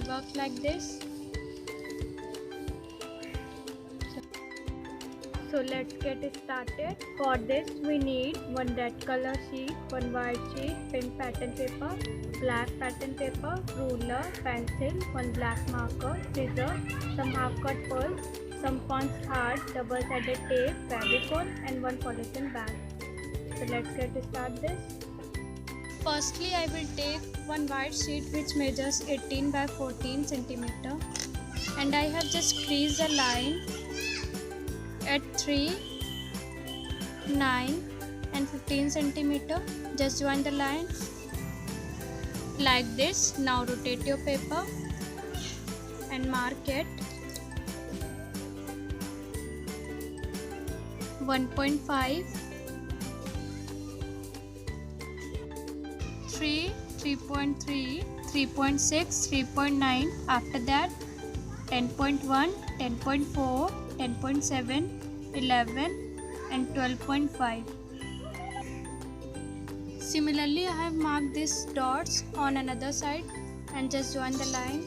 will work like this. So let's get started. For this we need one red color sheet, one white sheet, pink pattern paper, black pattern paper, ruler, pencil, one black marker, scissor, some half cut pearls, some Pond's hard double-sided tape, fevicol and one polythene bag. So let's get started this. Firstly, I will take one white sheet which measures 18 by 14 centimeter, and I have just creased a line at 3, 9 and 15 centimeter. Just join the line like this. Now rotate your paper and mark it 1.5, 3, 3.3, 3.6, 3.9. After that 10.1, 10.4, 10.7, 11 and 12.5. Similarly, I have marked these dots on another side and just join the line.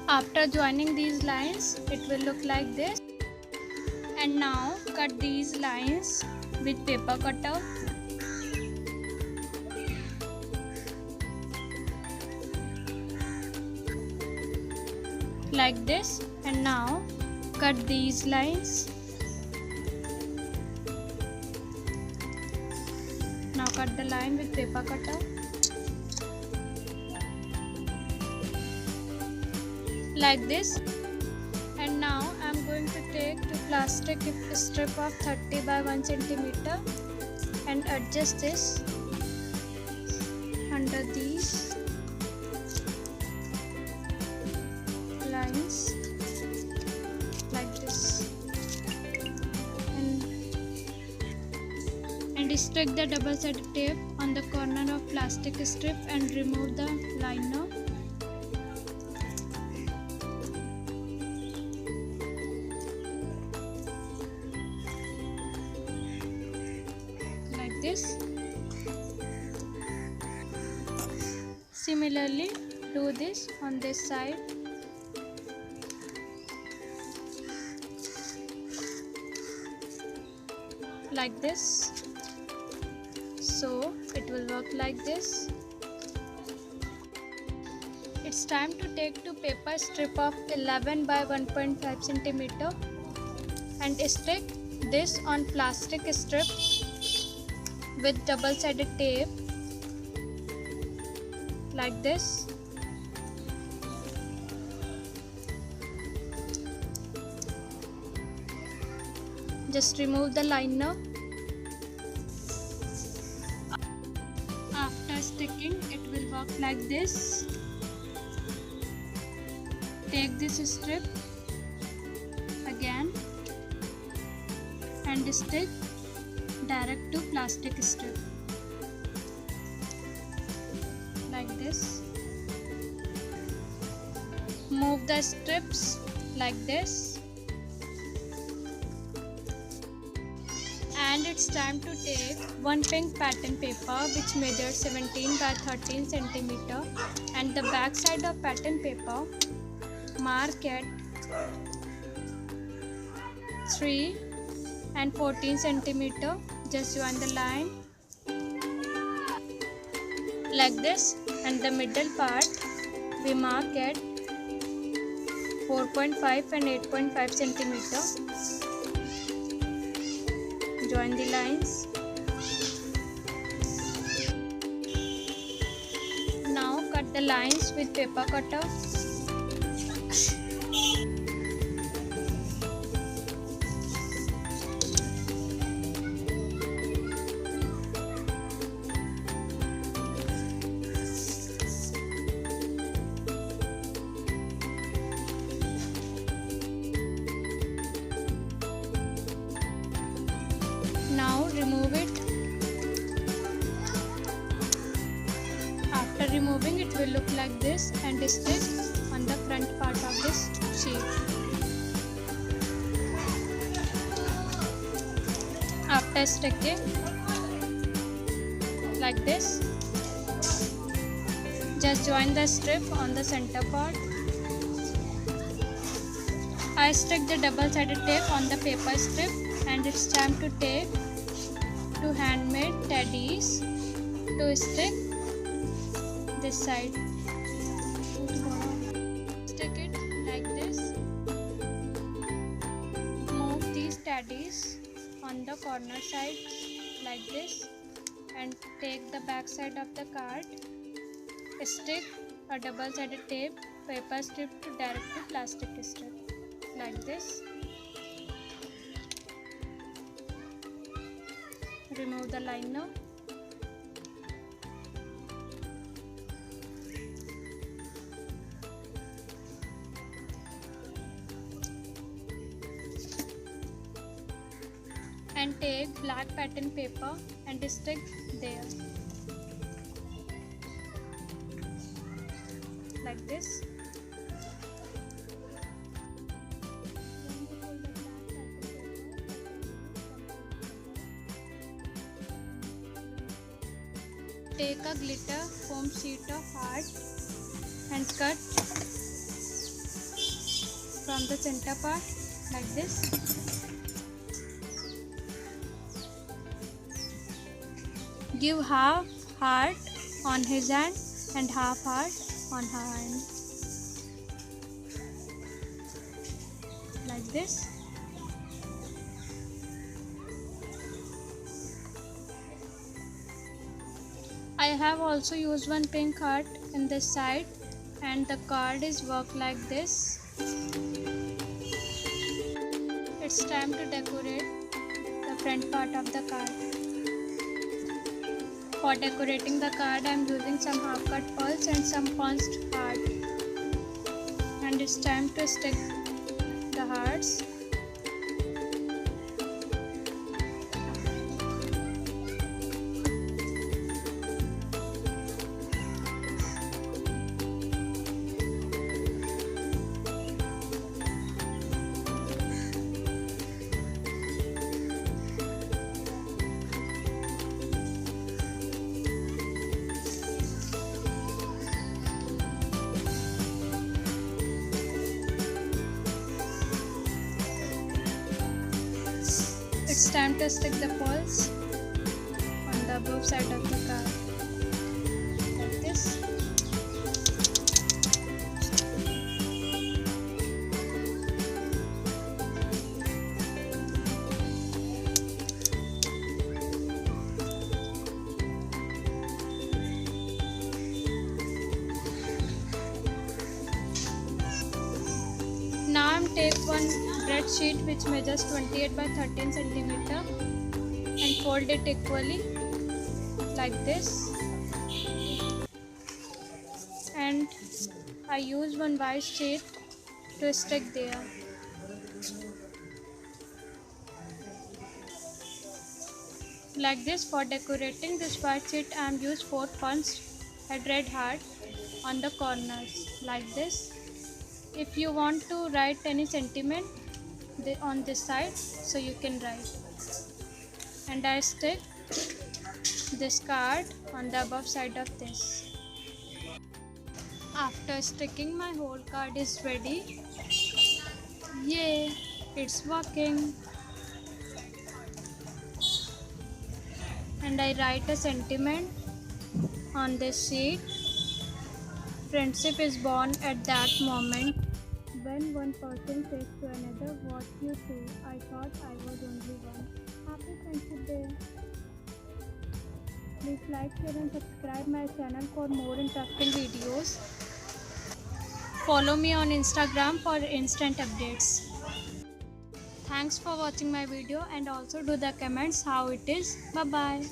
After joining these lines, it will look like this. And now cut these lines with paper cutter. Like this. And now cut these lines. Now cut the line with paper cutter. Like this. And now I am going to take the plastic strip of 30 by 1 centimeter and adjust this under these lines like this, and stick the double-sided tape on the corner of plastic strip and remove the liner. This. Similarly, do this on this side. Like this. So it will work like this. It's time to take two paper strip of 11 by 1.5 centimeter and stick this on plastic strip with double-sided tape like this. Just remove the liner. After sticking, it will work like this. Take this strip again and stick direct to plastic strip like this. Move the strips like this, and it's time to take one pink pattern paper which measures 17 by 13 centimeter, and the back side of pattern paper mark at 3 and 14 centimeter. Just join the line like this, and the middle part we mark at 4.5 and 8.5 centimeter. Join the lines. Now cut the lines with paper cutter. Now remove it. After removing, it will look like this. this and stick on the front part of this sheet. After sticking like this, just join the strip on the center part. I stick the double-sided tape on the paper strip, and it's time to take two handmade teddies to stick this side. Stick it like this. Move these teddies on the corner side like this and take the back side of the card. Stick a double-sided tape paper strip to direct to plastic strip like this. Remove the liner. And take black pattern paper and stick there like this. Take a glitter foam sheet of heart and cut from the center part like this. Give half heart on his hand and half heart on her hand like this. I have also used one pink heart in this side, and the card is worked like this. It's time to decorate the front part of the card. For decorating the card, I am using some half cut pearls and some punched heart. And it's time to stick the hearts. It's time to stick the pearls on the above side of the card like this. Now I am take one bread sheet which measures 28 by 13 centimeter and fold it equally like this, and I use one white sheet to stick there. Like this. For decorating this white sheet, I am used 4 punched at red heart on the corners like this. If you want to write any sentiment on this side, so you can write. And I stick this card on the above side of this. After sticking, my whole card is ready. Yay, it's working. And I write a sentiment on this sheet. Friendship is born at that moment when one person says to another, "What you say? I thought I was only one." Happy Friendship Day. Please like, share and subscribe my channel for more interesting videos. Follow me on Instagram for instant updates. Thanks for watching my video, and also do the comments how it is. Bye bye.